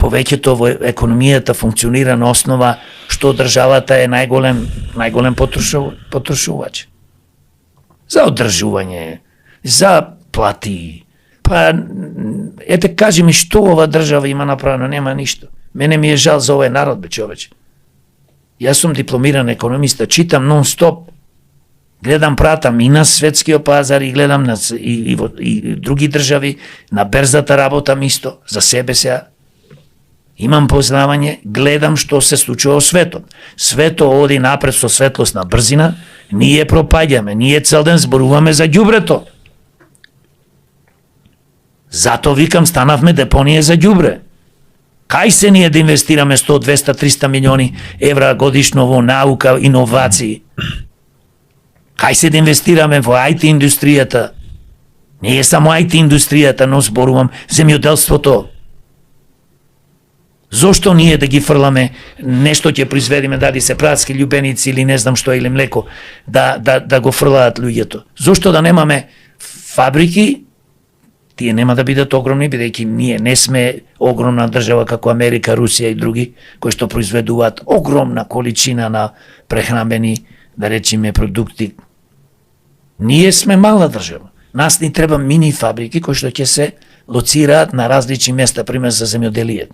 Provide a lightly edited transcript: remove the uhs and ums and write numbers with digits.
повеќето во економијата функционира на основа што државата е најголем потрошувач. За одржување, за плати. Па, ете, кажи ми што ова држава има направено, нема ништо. Мене ми е жал за овој народ, бе човече. Јас сум дипломиран економиста, читам нон-стоп, гледам, пратам и на светскиот пазар и гледам и други држави, на берзата работам исто, за себе сега. Имам познавање, гледам што се случува во светот. Светот оди напред со светлосна брзина, ние пропаѓаме, ние цел ден зборуваме за ѓубрето. Зато викам, станавме депонија за ѓубре. Кај се ние да инвестираме 100, 200, 300 милиони евра годишно во наука, иновации? Кај се да инвестираме во IT индустријата? Не е само IT индустријата, но зборувам земјоделството. Зошто ние да ги фрламе нешто ќе произведеме, дали се пратски љубеници или не знам што, или млеко, да го фрлаат луѓето? Зошто да немаме фабрики? Тие нема да бидат огромни, бидејќи ние не сме огромна држава како Америка, Русија и други, кои што произведуваат огромна количина на прехранбени, да речеме, продукти. Ние сме мала држава. Нас ни треба мини фабрики кои што ќе се лоцираат на различни места, пример за земјоделијето.